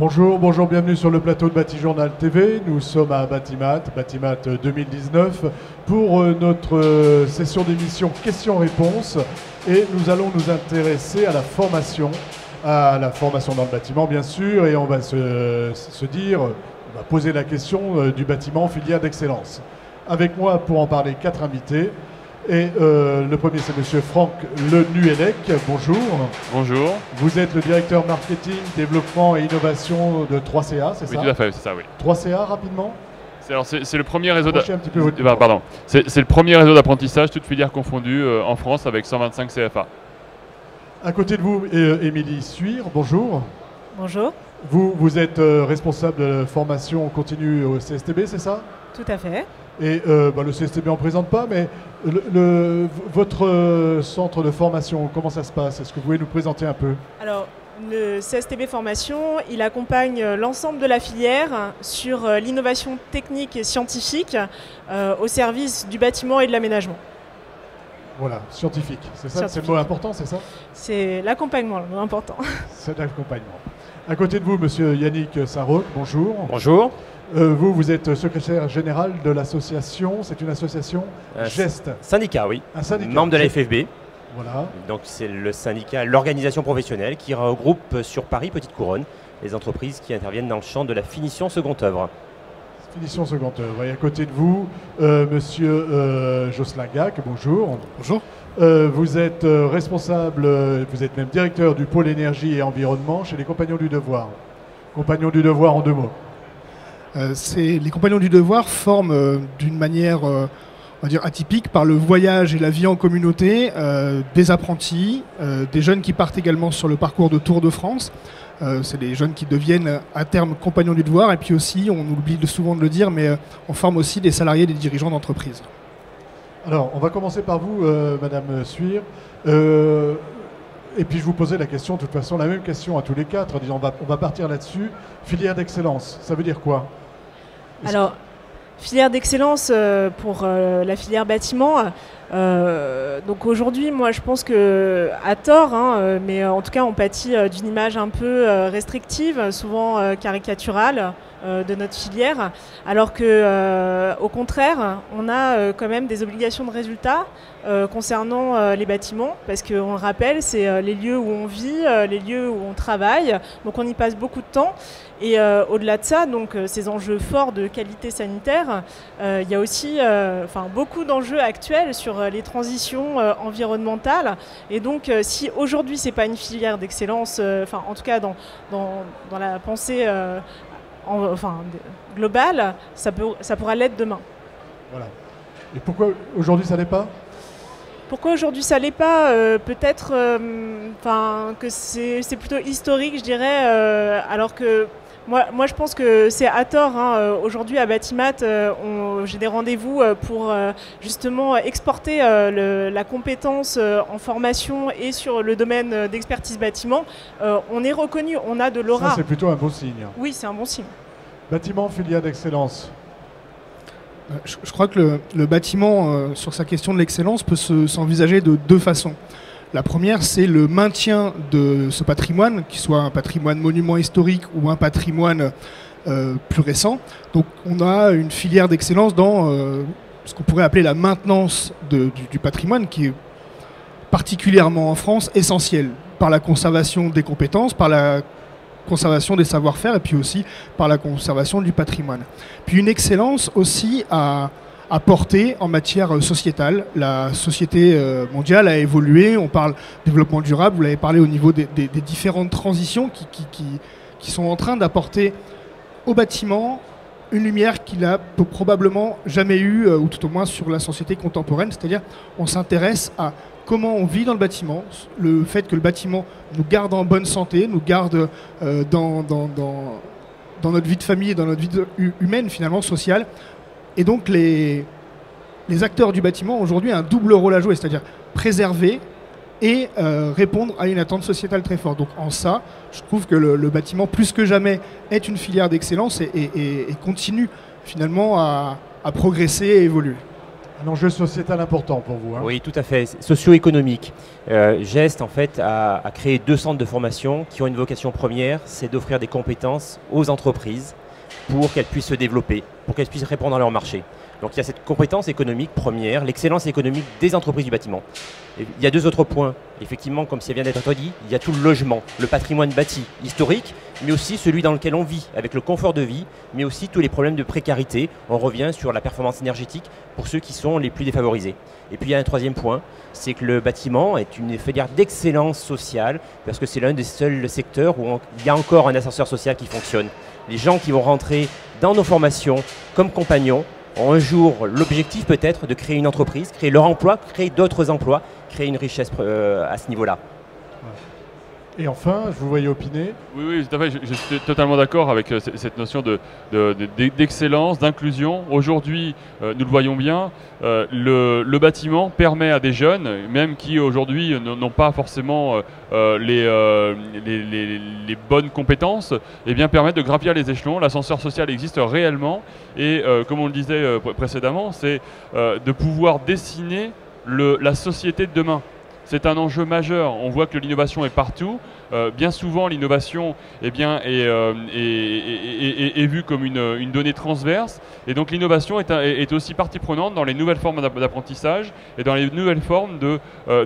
Bonjour, bonjour, bienvenue sur le plateau de Batijournal TV. Nous sommes à Batimat 2019 pour notre session d'émission questions-réponses et nous allons nous intéresser à la formation dans le bâtiment bien sûr, et on va on va poser la question du bâtiment filière d'excellence. Avec moi pour en parler 4 invités. Et le premier, c'est Monsieur Franck Lenuellec. Bonjour. Bonjour. Vous êtes le directeur marketing, développement et innovation de 3CA, c'est ça? Oui, tout à fait, c'est ça, oui. 3CA, rapidement. C'est le premier réseau c'est le premier réseau d'apprentissage, toutes filières confondues en France, avec 125 CFA. À côté de vous, Émilie Suire. Bonjour. Bonjour. Vous êtes responsable de formation continue au CSTB, c'est ça? Tout à fait. Et le CSTB, on ne présente pas, mais votre centre de formation, comment ça se passe? Est-ce que vous pouvez nous présenter un peu? Alors, le CSTB Formation, il accompagne l'ensemble de la filière sur l'innovation technique et scientifique au service du bâtiment et de l'aménagement. Voilà, scientifique, c'est ça? C'est le mot important, c'est ça? C'est l'accompagnement le mot important. C'est l'accompagnement. À côté de vous, Monsieur Yannick Sarraute, bonjour. Bonjour. Vous êtes secrétaire général de l'association, c'est une association GEST. Syndicat, oui. Un syndicat. Membre de la FFB. Voilà. Donc c'est le syndicat, l'organisation professionnelle qui regroupe sur Paris Petite Couronne les entreprises qui interviennent dans le champ de la finition seconde œuvre. Finition seconde œuvre. Et à côté de vous, Monsieur Jocelyn Gac, bonjour. Bonjour. Vous êtes responsable, vous êtes même directeur du pôle énergie et environnement chez les Compagnons du Devoir. Compagnons du Devoir en 2 mots. Les Compagnons du Devoir forment d'une manière on va dire atypique par le voyage et la vie en communauté des apprentis, des jeunes qui partent également sur le parcours de Tour de France. C'est des jeunes qui deviennent à terme Compagnons du Devoir, et puis aussi, on oublie souvent de le dire, mais on forme aussi des salariés, des dirigeants d'entreprise. Alors, on va commencer par vous, Madame Suire. Et puis je vous posais la question, de toute façon, la même question à tous les 4, en disant on va partir là-dessus. Filière d'excellence, ça veut dire quoi? Alors, filière d'excellence pour la filière bâtiment. Donc aujourd'hui, moi je pense que à tort, mais en tout cas on pâtit d'une image un peu restrictive, souvent caricaturale de notre filière, alors que au contraire, on a quand même des obligations de résultat concernant les bâtiments, parce qu'on le rappelle, c'est les lieux où on vit, les lieux où on travaille, donc on y passe beaucoup de temps. Et au-delà de ça, donc ces enjeux forts de qualité sanitaire, il y a aussi beaucoup d'enjeux actuels sur les transitions environnementales. Et donc si aujourd'hui c'est pas une filière d'excellence, en tout cas dans la pensée globale, ça pourra l'être demain. Voilà. Et pourquoi aujourd'hui ça l'est pas? Pourquoi aujourd'hui ça l'est pas? Peut-être que c'est plutôt historique, je dirais, alors que moi, je pense que c'est à tort. Aujourd'hui, à Batimat, j'ai des rendez-vous pour justement exporter la compétence en formation et sur le domaine d'expertise bâtiment. On est reconnu, on a de l'aura. Ça, c'est plutôt un bon signe. Oui, c'est un bon signe. Bâtiment, filière d'excellence. Je crois que le bâtiment, sur sa question de l'excellence, peut s'envisager de 2 façons. La première, c'est le maintien de ce patrimoine, qu'il soit un patrimoine monument historique ou un patrimoine plus récent. Donc on a une filière d'excellence dans ce qu'on pourrait appeler la maintenance du patrimoine, qui est particulièrement en France essentielle, par la conservation des compétences, par la conservation des savoir-faire et puis aussi par la conservation du patrimoine. Puis une excellence aussi à porter en matière sociétale. La société mondiale a évolué, on parle développement durable, vous l'avez parlé au niveau des différentes transitions qui sont en train d'apporter au bâtiment une lumière qu'il a probablement jamais eue, ou tout au moins sur la société contemporaine, c'est-à-dire on s'intéresse à comment on vit dans le bâtiment, le fait que le bâtiment nous garde en bonne santé, nous garde dans notre vie de famille et dans notre vie humaine, finalement, sociale. Et donc les acteurs du bâtiment ont aujourd'hui un double rôle à jouer, c'est-à-dire préserver et répondre à une attente sociétale très forte. Donc en ça, je trouve que le bâtiment, plus que jamais, est une filière d'excellence et continue finalement à progresser et évoluer. Un enjeu sociétal important pour vous. Hein. Oui, tout à fait. Socio-économique. Gest, en fait, a créé 2 centres de formation qui ont une vocation première, c'est d'offrir des compétences aux entreprises pour qu'elles puissent se développer, pour qu'elles puissent répondre à leur marché. Donc il y a cette compétence économique première, l'excellence économique des entreprises du bâtiment. Et il y a 2 autres points. Effectivement, comme ça vient d'être dit, il y a tout le logement, le patrimoine bâti historique, mais aussi celui dans lequel on vit, avec le confort de vie, mais aussi tous les problèmes de précarité. On revient sur la performance énergétique pour ceux qui sont les plus défavorisés. Et puis il y a un 3e point, c'est que le bâtiment est une filière d'excellence sociale, parce que c'est l'un des seuls secteurs où il y a encore un ascenseur social qui fonctionne. Les gens qui vont rentrer dans nos formations comme compagnons ont un jour l'objectif peut-être de créer une entreprise, créer leur emploi, créer d'autres emplois, créer une richesse à ce niveau-là. Et enfin, je vous voyais opiner. Oui, tout à fait. Je suis totalement d'accord avec cette notion d'excellence, d'inclusion. Aujourd'hui, nous le voyons bien, le bâtiment permet à des jeunes, même qui aujourd'hui n'ont pas forcément les bonnes compétences, eh bien, permettent de gravir les échelons. L'ascenseur social existe réellement et, comme on le disait précédemment, c'est de pouvoir dessiner la société de demain. C'est un enjeu majeur. On voit que l'innovation est partout. Bien souvent, l'innovation est vue comme une donnée transverse. Et donc, l'innovation est aussi partie prenante dans les nouvelles formes d'apprentissage et dans les nouvelles formes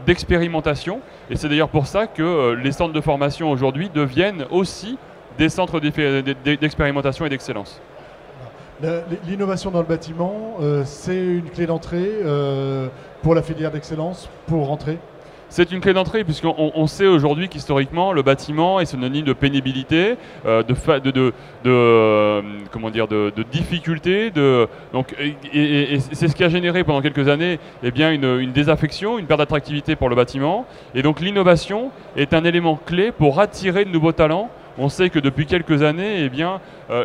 d'expérimentation. Et c'est d'ailleurs pour ça que les centres de formation aujourd'hui deviennent aussi des centres d'expérimentation et d'excellence. L'innovation dans le bâtiment, c'est une clé d'entrée pour la filière d'excellence, pour rentrer. C'est une clé d'entrée puisqu'on sait aujourd'hui qu'historiquement le bâtiment est synonyme de pénibilité, de difficulté, et c'est ce qui a généré pendant quelques années une désaffection, une perte d'attractivité pour le bâtiment. Et donc l'innovation est un élément clé pour attirer de nouveaux talents. On sait que depuis quelques années,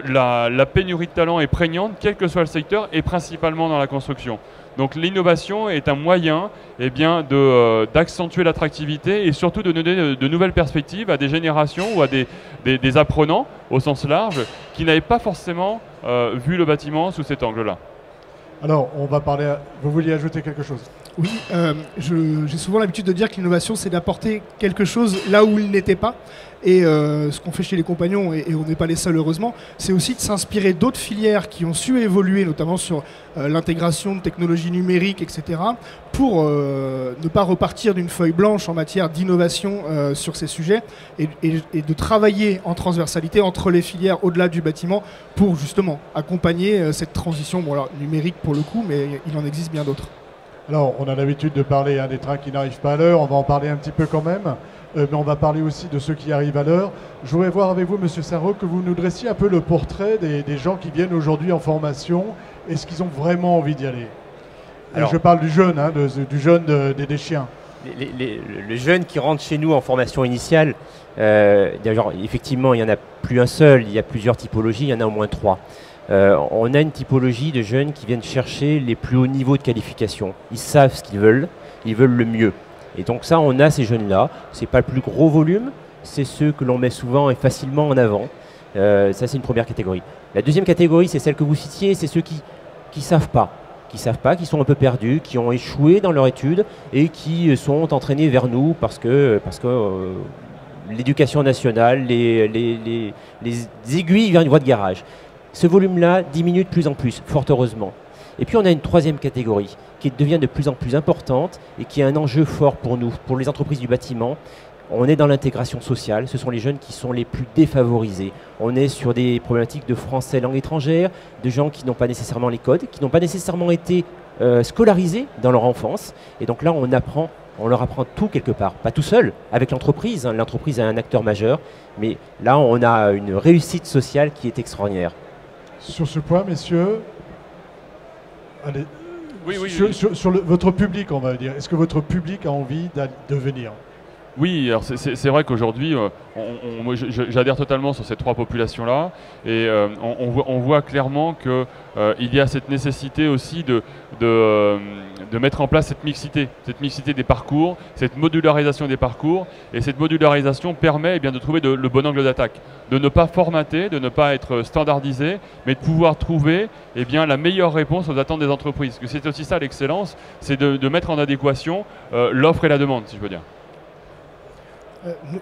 la pénurie de talents est prégnante, quel que soit le secteur, et principalement dans la construction. Donc l'innovation est un moyen d'accentuer l'attractivité et surtout de donner de nouvelles perspectives à des générations ou à des apprenants au sens large qui n'avaient pas forcément vu le bâtiment sous cet angle-là. Alors, on va parler. Vous vouliez ajouter quelque chose? Oui, j'ai souvent l'habitude de dire que l'innovation, c'est d'apporter quelque chose là où il n'était pas. Et ce qu'on fait chez les compagnons, et on n'est pas les seuls heureusement, c'est aussi de s'inspirer d'autres filières qui ont su évoluer, notamment sur l'intégration de technologies numériques, etc., pour ne pas repartir d'une feuille blanche en matière d'innovation sur ces sujets, et de travailler en transversalité entre les filières au-delà du bâtiment pour justement accompagner cette transition, bon alors numérique pour le coup, mais il en existe bien d'autres. Alors, on a l'habitude de parler des trains qui n'arrivent pas à l'heure, on va en parler un petit peu quand même, mais on va parler aussi de ceux qui arrivent à l'heure. Je voudrais voir avec vous, Monsieur Sarraud, que vous nous dressiez un peu le portrait des gens qui viennent aujourd'hui en formation. Est-ce qu'ils ont vraiment envie d'y aller? Alors, je parle du jeune, du jeune des chiens. Le jeune qui rentre chez nous en formation initiale, effectivement, il n'y en a plus un seul, il y a plusieurs typologies, il y en a au moins 3. On a une typologie de jeunes qui viennent chercher les plus hauts niveaux de qualification. Ils savent ce qu'ils veulent le mieux. Et donc ça, on a ces jeunes-là. Ce n'est pas le plus gros volume, c'est ceux que l'on met souvent et facilement en avant. Ça, c'est une première catégorie. La deuxième catégorie, c'est celle que vous citiez, c'est ceux qui savent pas, qui sont un peu perdus, qui ont échoué dans leur étude et qui sont entraînés vers nous parce que l'éducation nationale, les aiguilles vers une voie de garage. Ce volume-là diminue de plus en plus, fort heureusement. Et puis on a une troisième catégorie qui devient de plus en plus importante et qui est un enjeu fort pour nous, pour les entreprises du bâtiment. On est dans l'intégration sociale, ce sont les jeunes qui sont les plus défavorisés. On est sur des problématiques de français langue étrangère, de gens qui n'ont pas nécessairement les codes, qui n'ont pas nécessairement été scolarisés dans leur enfance. Et donc là, on leur apprend tout quelque part, pas tout seul, avec l'entreprise. L'entreprise est un acteur majeur, mais là, on a une réussite sociale qui est extraordinaire. Sur ce point, messieurs, allez, oui. Sur votre public, on va dire, est-ce que votre public a envie de venir? Oui, alors c'est vrai qu'aujourd'hui, j'adhère totalement sur ces trois populations-là, et on voit clairement qu'il y a cette nécessité aussi de mettre en place cette mixité des parcours, cette modularisation des parcours, et cette modularisation permet eh bien, de trouver le bon angle d'attaque, de ne pas formater, de ne pas être standardisé, mais de pouvoir trouver eh bien, la meilleure réponse aux attentes des entreprises. Parce que c'est aussi ça l'excellence, c'est de mettre en adéquation l'offre et la demande, si je veux dire.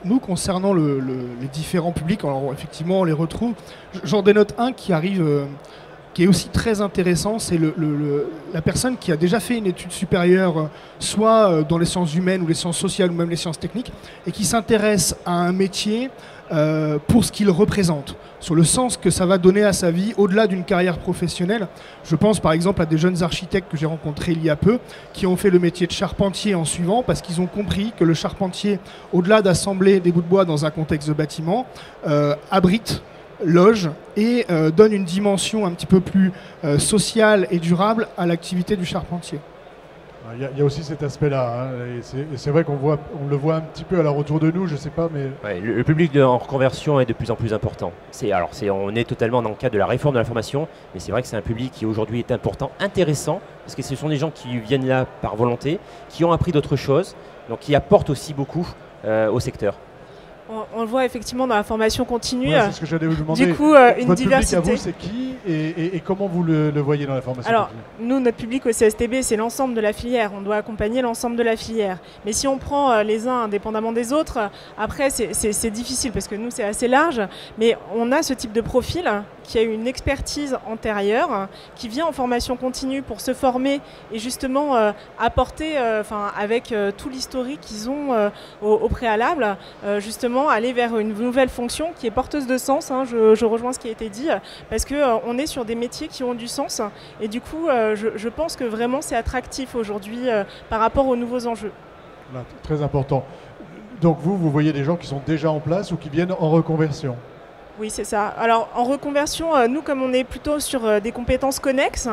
Nous, concernant les différents publics, alors effectivement, on les retrouve. J'en dénote un qui arrive, qui est aussi très intéressant, c'est la personne qui a déjà fait une étude supérieure, soit dans les sciences humaines ou les sciences sociales ou même les sciences techniques, et qui s'intéresse à un métier pour ce qu'il représente, sur le sens que ça va donner à sa vie au-delà d'une carrière professionnelle. Je pense par exemple à des jeunes architectes que j'ai rencontrés il y a peu, qui ont fait le métier de charpentier en suivant, parce qu'ils ont compris que le charpentier, au-delà d'assembler des bouts de bois dans un contexte de bâtiment, abrite, loge et donne une dimension un petit peu plus sociale et durable à l'activité du charpentier. Il y a aussi cet aspect-là, hein, et c'est vrai on le voit un petit peu à la retour de nous, je sais pas, mais... Ouais, le public en reconversion est de plus en plus important. On est totalement dans le cadre de la réforme de la formation, mais c'est vrai que c'est un public qui aujourd'hui est important, intéressant, parce que ce sont des gens qui viennent là par volonté, qui ont appris d'autres choses, donc qui apportent aussi beaucoup au secteur. On le voit effectivement dans la formation continue. Ouais, c'est ce que j'allais vous demander. Du coup, une votre diversité. public à vous, c'est qui et comment vous le voyez dans la formation Alors, continue? nous, notre public au CSTB, c'est l'ensemble de la filière. On doit accompagner l'ensemble de la filière. Mais si on prend les uns indépendamment des autres, après, c'est difficile parce que nous, c'est assez large. Mais on a ce type de profil qui a une expertise antérieure, qui vient en formation continue pour se former et justement apporter, avec tout l'historique qu'ils ont au préalable, justement aller vers une nouvelle fonction qui est porteuse de sens. Hein, je rejoins ce qui a été dit, parce qu'on est sur des métiers qui ont du sens. Et du coup, je pense que vraiment c'est attractif aujourd'hui par rapport aux nouveaux enjeux. Là, très important. Donc vous voyez des gens qui sont déjà en place ou qui viennent en reconversion? Oui, c'est ça. Alors, en reconversion, nous, comme on est plutôt sur des compétences connexes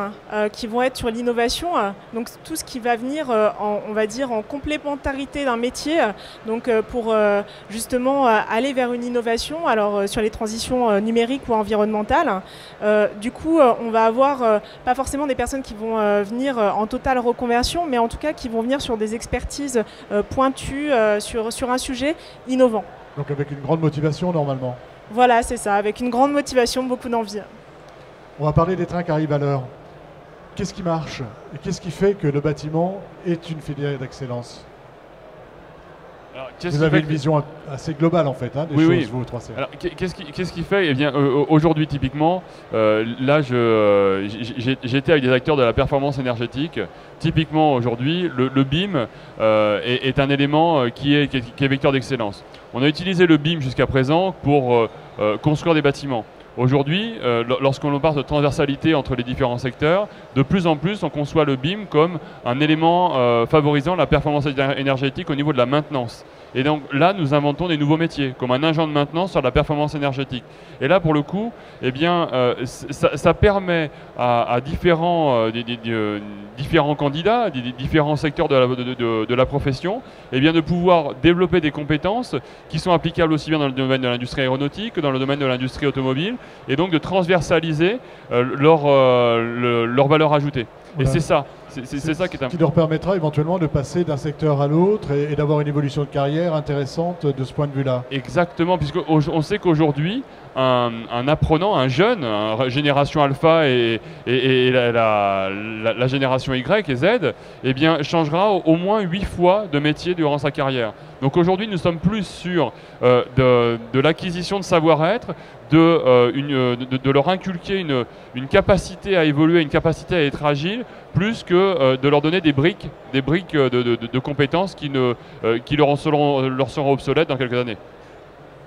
qui vont être sur l'innovation, donc tout ce qui va venir, on va dire, en complémentarité d'un métier, donc pour justement aller vers une innovation, alors sur les transitions numériques ou environnementales. Du coup, on va avoir pas forcément des personnes qui vont venir en totale reconversion, mais en tout cas qui vont venir sur des expertises pointues sur un sujet innovant. Donc avec une grande motivation normalement. Voilà, c'est ça, avec une grande motivation, beaucoup d'envie. On va parler des trains qui arrivent à l'heure. Qu'est-ce qui marche et qu'est-ce qui fait que le bâtiment est une filière d'excellence? Vous avez une vision assez globale en fait, hein, des choses, vous, 3C. Alors, qu'est-ce qui fait? Eh bien, aujourd'hui, typiquement, là, j'étais avec des acteurs de la performance énergétique. Typiquement, aujourd'hui, le BIM est un élément qui est vecteur d'excellence. On a utilisé le BIM jusqu'à présent pour construire des bâtiments. Aujourd'hui, lorsqu'on parle de transversalité entre les différents secteurs, de plus en plus, on conçoit le BIM comme un élément favorisant la performance énergétique au niveau de la maintenance. Et donc là, nous inventons des nouveaux métiers, comme un agent de maintenance sur la performance énergétique. Et là, pour le coup, eh bien, ça permet à différents candidats, des différents secteurs de la profession, eh bien, de pouvoir développer des compétences qui sont applicables aussi bien dans le domaine de l'industrie aéronautique que dans le domaine de l'industrie automobile, et donc de transversaliser leur valeur ajoutée. Voilà. Et c'est ça. C'est ça qui est important. Qui leur permettra éventuellement de passer d'un secteur à l'autre et d'avoir une évolution de carrière intéressante de ce point de vue-là. Exactement, puisqu'on sait qu'aujourd'hui, un apprenant, un jeune, génération alpha et la génération Y et Z, eh bien, changera au moins 8 fois de métier durant sa carrière. Donc aujourd'hui, nous sommes plus sur de l'acquisition de savoir-être, de leur inculquer une capacité à évoluer, une capacité à être agile, plus que de leur donner des briques de compétences qui leur seront obsolètes dans quelques années.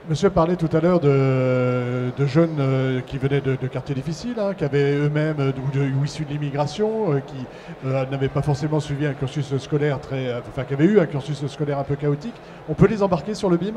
Monsieur parlait tout à l'heure de jeunes qui venaient de quartiers difficiles, hein, qui avaient eux-mêmes ou issus de l'immigration, qui n'avaient pas forcément suivi un cursus scolaire qui avaient eu un cursus scolaire un peu chaotique. On peut les embarquer sur le BIM ?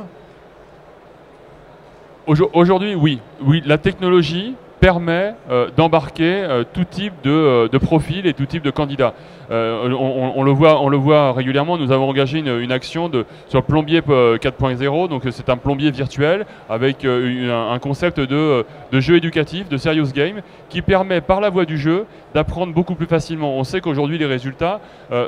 Aujourd'hui, oui. La technologie permet d'embarquer tout type de profil et tout type de candidat. On le voit régulièrement. Nous avons engagé une action sur le plombier 4.0. Donc c'est un plombier virtuel avec un concept de jeu éducatif, de serious game, qui permet par la voie du jeu d'apprendre beaucoup plus facilement. On sait qu'aujourd'hui les résultats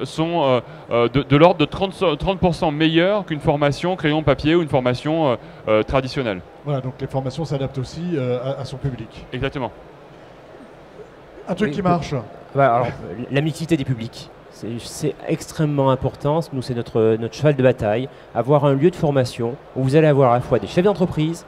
sont de l'ordre de 30% meilleurs qu'une formation crayon papier ou une formation traditionnelle. Voilà, donc les formations s'adaptent aussi à son public. Exactement. Un truc qui marche. Alors, la mixité des publics, c'est extrêmement important. Nous, c'est notre cheval de bataille. Avoir un lieu de formation où vous allez avoir à la fois des chefs d'entreprise,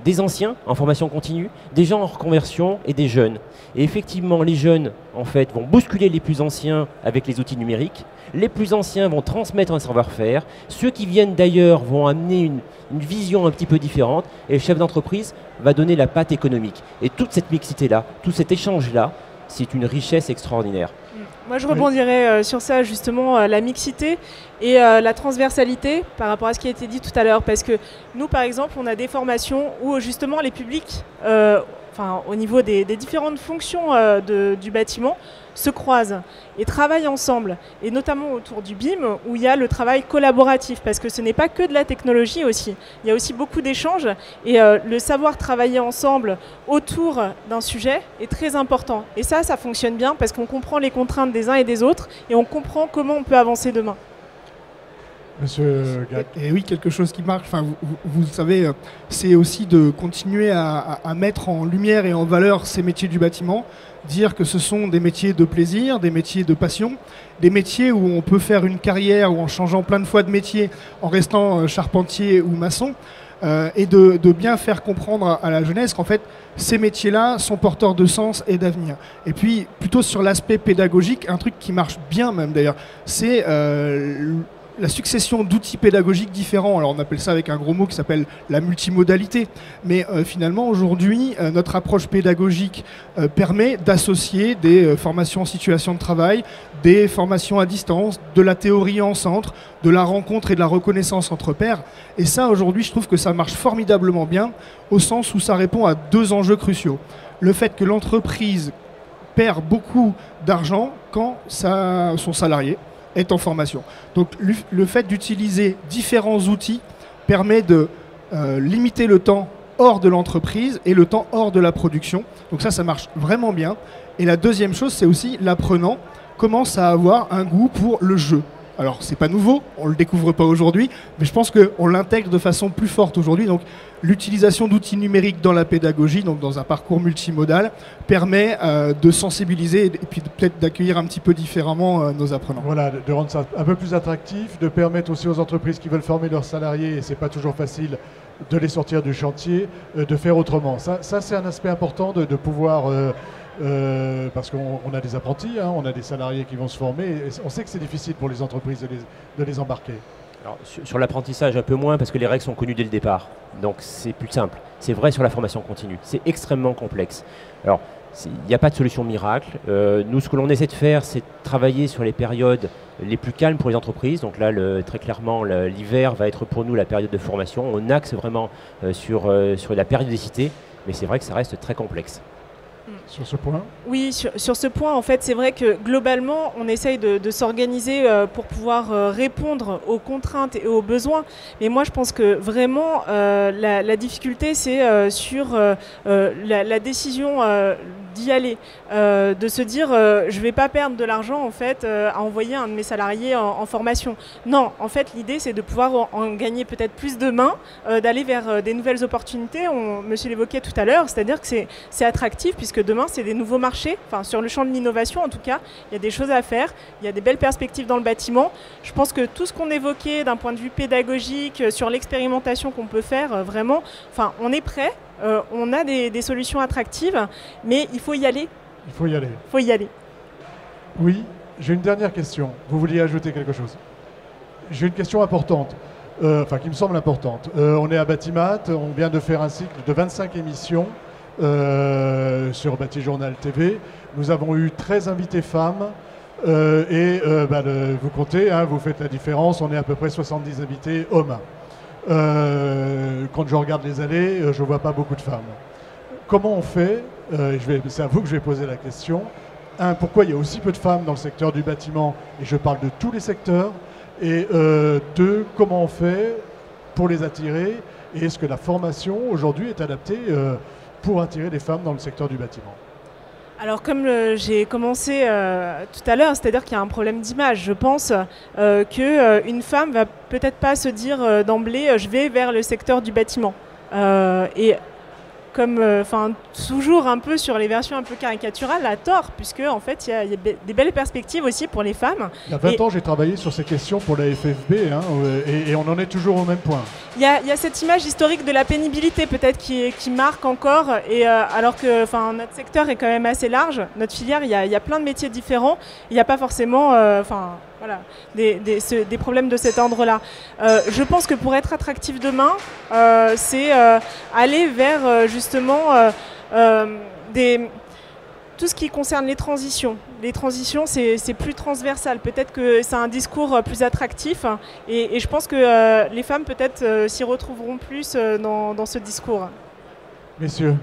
des anciens en formation continue, des gens en reconversion et des jeunes. Et effectivement, les jeunes, en fait, vont bousculer les plus anciens avec les outils numériques. Les plus anciens vont transmettre un savoir-faire. Ceux qui viennent d'ailleurs vont amener une vision un petit peu différente. Et le chef d'entreprise va donner la patte économique. Et toute cette mixité-là, tout cet échange-là, c'est une richesse extraordinaire. Moi, je rebondirais sur ça, justement, la mixité et la transversalité par rapport à ce qui a été dit tout à l'heure. Parce que nous, par exemple, on a des formations où, justement, les publics, au niveau des différentes fonctions du bâtiment, se croisent et travaillent ensemble. Et notamment autour du BIM, où il y a le travail collaboratif. Parce que ce n'est pas que de la technologie aussi. Il y a aussi beaucoup d'échanges. Et le savoir travailler ensemble autour d'un sujet est très important. Et ça fonctionne bien parce qu'on comprend les contraintes des uns et des autres et on comprend comment on peut avancer demain. Monsieur Gac. Et oui, quelque chose qui marche, vous savez, c'est aussi de continuer à mettre en lumière et en valeur ces métiers du bâtiment, dire que ce sont des métiers de plaisir, des métiers de passion, des métiers où on peut faire une carrière ou en changeant plein de fois de métier, en restant charpentier ou maçon, et de bien faire comprendre à la jeunesse qu'en fait, ces métiers-là sont porteurs de sens et d'avenir. Et puis, plutôt sur l'aspect pédagogique, un truc qui marche bien même d'ailleurs, c'est la succession d'outils pédagogiques différents. Alors on appelle ça avec un gros mot qui s'appelle la multimodalité. Mais finalement aujourd'hui, notre approche pédagogique permet d'associer des formations en situation de travail, des formations à distance, de la théorie en centre, de la rencontre et de la reconnaissance entre pairs. Et ça aujourd'hui, je trouve que ça marche formidablement bien au sens où ça répond à deux enjeux cruciaux. Le fait que l'entreprise perd beaucoup d'argent quand son salarié est en formation. Donc le fait d'utiliser différents outils permet de limiter le temps hors de l'entreprise et le temps hors de la production. Donc ça marche vraiment bien. Et la deuxième chose, c'est aussi l'apprenant commence à avoir un goût pour le jeu. Alors c'est pas nouveau, on le découvre pas aujourd'hui, mais je pense qu'on l'intègre de façon plus forte aujourd'hui. Donc l'utilisation d'outils numériques dans la pédagogie, donc dans un parcours multimodal, permet de sensibiliser et puis peut-être d'accueillir un petit peu différemment nos apprenants. Voilà, de rendre ça un peu plus attractif, de permettre aussi aux entreprises qui veulent former leurs salariés, et c'est pas toujours facile de les sortir du chantier, de faire autrement. Ça c'est un aspect important de pouvoir... parce qu'on a des apprentis, hein, on a des salariés qui vont se former, et on sait que c'est difficile pour les entreprises de les embarquer. Alors, sur l'apprentissage un peu moins parce que les règles sont connues dès le départ, donc c'est plus simple. C'est vrai sur la formation continue, c'est extrêmement complexe. Alors il n'y a pas de solution miracle. Nous, ce que l'on essaie de faire, c'est de travailler sur les périodes les plus calmes pour les entreprises. Donc là, très clairement, l'hiver va être pour nous la période de formation. On axe vraiment sur la périodicité, mais c'est vrai que ça reste très complexe. Sur ce point ? Oui, sur ce point, en fait, c'est vrai que globalement, on essaye de s'organiser pour pouvoir répondre aux contraintes et aux besoins. Mais moi, je pense que vraiment, la difficulté, c'est sur la décision d'y aller, de se dire je ne vais pas perdre de l'argent en fait à envoyer un de mes salariés en formation. Non, en fait, l'idée, c'est de pouvoir en gagner peut-être plus demain, d'aller vers des nouvelles opportunités. Monsieur l'évoquait tout à l'heure, c'est-à-dire que c'est attractif puisque demain, c'est des nouveaux marchés. Enfin, sur le champ de l'innovation, en tout cas, il y a des choses à faire. Il y a des belles perspectives dans le bâtiment. Je pense que tout ce qu'on évoquait d'un point de vue pédagogique, sur l'expérimentation qu'on peut faire, vraiment, enfin, on est prêt. On a des solutions attractives, mais il faut y aller. Il faut y aller. Il faut y aller. Oui, j'ai une dernière question. Vous vouliez ajouter quelque chose ? J'ai une question importante, qui me semble importante. On est à Batimat, on vient de faire un cycle de 25 émissions sur Batijournal TV. Nous avons eu 13 invités femmes vous comptez, hein, vous faites la différence, on est à peu près 70 invités hommes. Quand je regarde les allées, je ne vois pas beaucoup de femmes. comment on fait, c'est à vous que je vais poser la question, pourquoi il y a aussi peu de femmes dans le secteur du bâtiment, et je parle de tous les secteurs, et deux, comment on fait pour les attirer, et est-ce que la formation aujourd'hui est adaptée pour attirer des femmes dans le secteur du bâtiment? Alors comme j'ai commencé tout à l'heure, c'est-à-dire qu'il y a un problème d'image. Je pense qu'une femme va peut-être pas se dire d'emblée je vais vers le secteur du bâtiment. Et comme toujours un peu sur les versions un peu caricaturales, à tort, puisque en fait il y a des belles perspectives aussi pour les femmes. Il y a 20 ans, j'ai travaillé sur ces questions pour la FFB, et on en est toujours au même point. Il y a cette image historique de la pénibilité peut-être qui marque encore, et alors que notre secteur est quand même assez large, notre filière, il y a plein de métiers différents, il n'y a pas forcément des problèmes de cet ordre-là. Je pense que pour être attractif demain, c'est aller vers justement tout ce qui concerne les transitions. Les transitions, c'est plus transversal. Peut-être que c'est un discours plus attractif, et je pense que les femmes peut-être s'y retrouveront plus dans ce discours. Messieurs.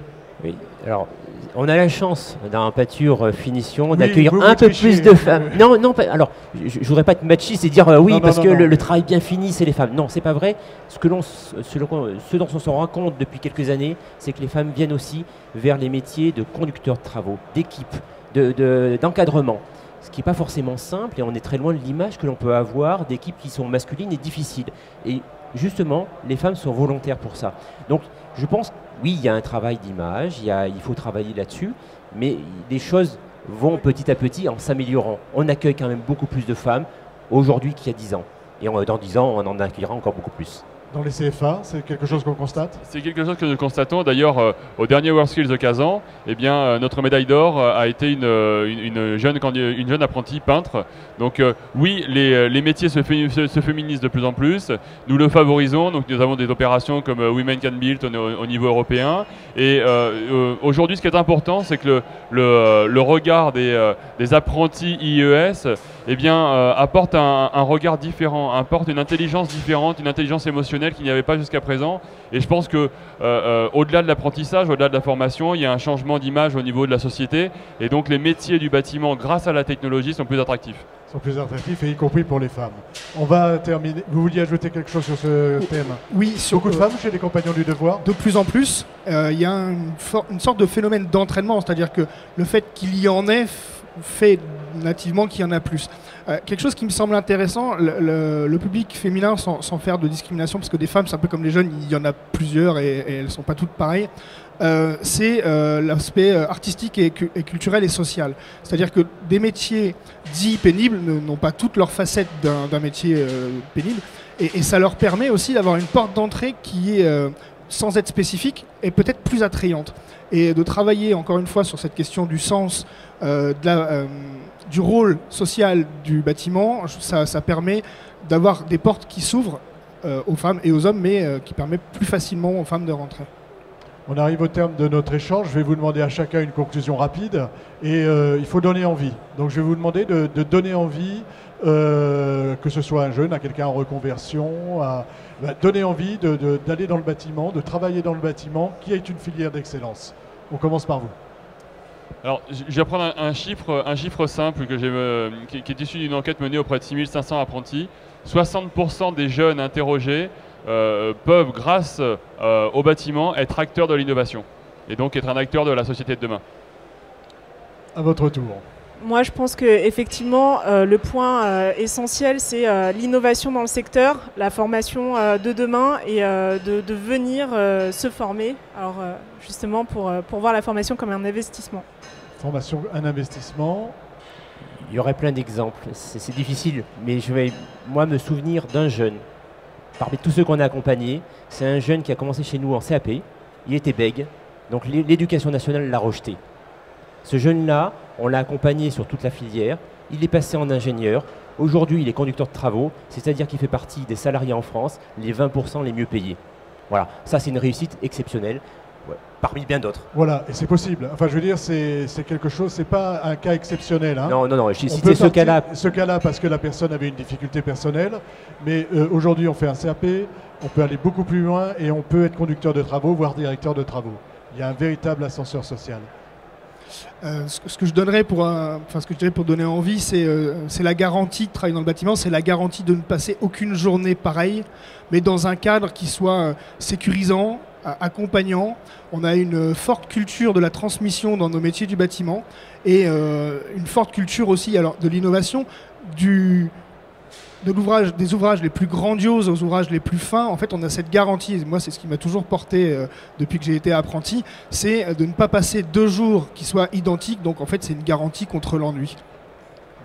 Oui, alors on a la chance dans un Pâture Finition d'accueillir un peu plus de femmes. Non, alors je ne voudrais pas être machiste et dire oui, parce que le travail bien fini, c'est les femmes. Non, c'est pas vrai. Ce dont on se rend compte depuis quelques années, c'est que les femmes viennent aussi vers les métiers de conducteurs de travaux, d'équipe, d'encadrement. Ce qui n'est pas forcément simple, et on est très loin de l'image que l'on peut avoir d'équipes qui sont masculines et difficiles. Et justement, les femmes sont volontaires pour ça. Donc, je pense, oui, il y a un travail d'image, il faut travailler là-dessus, mais les choses vont petit à petit en s'améliorant. On accueille quand même beaucoup plus de femmes aujourd'hui qu'il y a 10 ans. Et dans 10 ans, on en accueillera encore beaucoup plus. Dans les CFA, c'est quelque chose qu'on constate? C'est quelque chose que nous constatons. D'ailleurs, au dernier WorldSkills de Kazan, notre médaille d'or a été une jeune apprentie peintre. Donc oui, les métiers se féminisent de plus en plus. Nous le favorisons. Donc nous avons des opérations comme Women Can Build au niveau européen. Et aujourd'hui, ce qui est important, c'est que le regard des apprentis IES apporte un regard différent, apporte une intelligence différente, une intelligence émotionnelle qu'il n'y avait pas jusqu'à présent. Et je pense que au-delà de l'apprentissage, au-delà de la formation, il y a un changement d'image au niveau de la société. Et donc les métiers du bâtiment, grâce à la technologie, sont plus attractifs. Sont plus attractifs, et y compris pour les femmes. On va terminer. Vous vouliez ajouter quelque chose sur ce thème? Oui, beaucoup de femmes chez les compagnons du devoir? De plus en plus. Il y a une sorte de phénomène d'entraînement, c'est-à-dire que le fait qu'il y en ait fait nativement qu'il y en a plus. Quelque chose qui me semble intéressant, le public féminin, sans faire de discrimination, parce que des femmes, c'est un peu comme les jeunes, il y en a plusieurs et elles ne sont pas toutes pareilles, c'est l'aspect artistique et culturel et social. C'est-à-dire que des métiers dits pénibles n'ont pas toutes leurs facettes d'un métier pénible, et ça leur permet aussi d'avoir une porte d'entrée qui est, sans être spécifique, est peut-être plus attrayante. Et de travailler encore une fois sur cette question du sens, du rôle social du bâtiment, ça permet d'avoir des portes qui s'ouvrent aux femmes et aux hommes, mais qui permettent plus facilement aux femmes de rentrer. On arrive au terme de notre échange. Je vais vous demander à chacun une conclusion rapide, et il faut donner envie. Donc je vais vous demander de donner envie, que ce soit un jeune, à quelqu'un en reconversion, donner envie d'aller dans le bâtiment, de travailler dans le bâtiment, qui est une filière d'excellence. On commence par vous. Alors, je vais prendre un chiffre simple qui est issu d'une enquête menée auprès de 6500 apprentis. 60% des jeunes interrogés peuvent, grâce au bâtiment, être acteurs de l'innovation et donc être un acteur de la société de demain. À votre tour. Moi, je pense qu'effectivement, le point essentiel, c'est l'innovation dans le secteur, la formation de demain, et de venir se former. Alors, justement, pour voir la formation comme un investissement. Formation, un investissement. Il y aurait plein d'exemples. C'est difficile, mais je vais, moi, me souvenir d'un jeune. Parmi tous ceux qu'on a accompagnés, c'est un jeune qui a commencé chez nous en CAP. Il était bègue, donc l'éducation nationale l'a rejeté. Ce jeune-là, on l'a accompagné sur toute la filière. Il est passé en ingénieur. Aujourd'hui, il est conducteur de travaux, c'est-à-dire qu'il fait partie des salariés en France, les 20% les mieux payés. Voilà, ça c'est une réussite exceptionnelle, parmi bien d'autres. Voilà, et c'est possible. Enfin, je veux dire, c'est quelque chose, c'est pas un cas exceptionnel. Hein. Non, j'ai cité ce cas-là. Ce cas-là parce que la personne avait une difficulté personnelle, mais aujourd'hui, on fait un CAP, on peut aller beaucoup plus loin et on peut être conducteur de travaux, voire directeur de travaux. Il y a un véritable ascenseur social. Ce que je donnerais pour, ce que je dirais pour donner envie, c'est la garantie de travailler dans le bâtiment, c'est la garantie de ne passer aucune journée pareille, mais dans un cadre qui soit sécurisant, accompagnant. On a une forte culture de la transmission dans nos métiers du bâtiment et une forte culture aussi alors, de l'innovation, des ouvrages les plus grandioses aux ouvrages les plus fins. En fait, on a cette garantie, et moi c'est ce qui m'a toujours porté depuis que j'ai été apprenti, c'est de ne pas passer 2 jours qui soient identiques. Donc en fait, c'est une garantie contre l'ennui.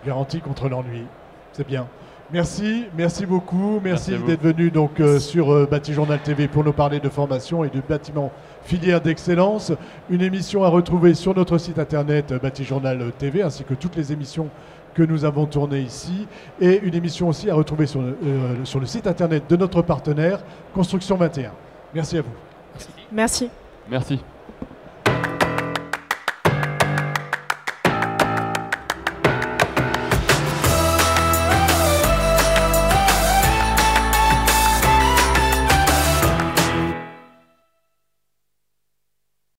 Garantie contre l'ennui, c'est bien. Merci beaucoup. Merci à vous. d'être venu donc, sur Batijournal TV pour nous parler de formation et de bâtiment filière d'excellence. Une émission à retrouver sur notre site internet Batijournal TV ainsi que toutes les émissions que nous avons tournées ici. Et une émission aussi à retrouver sur le site internet de notre partenaire Construction 21. Merci à vous. Merci. Merci.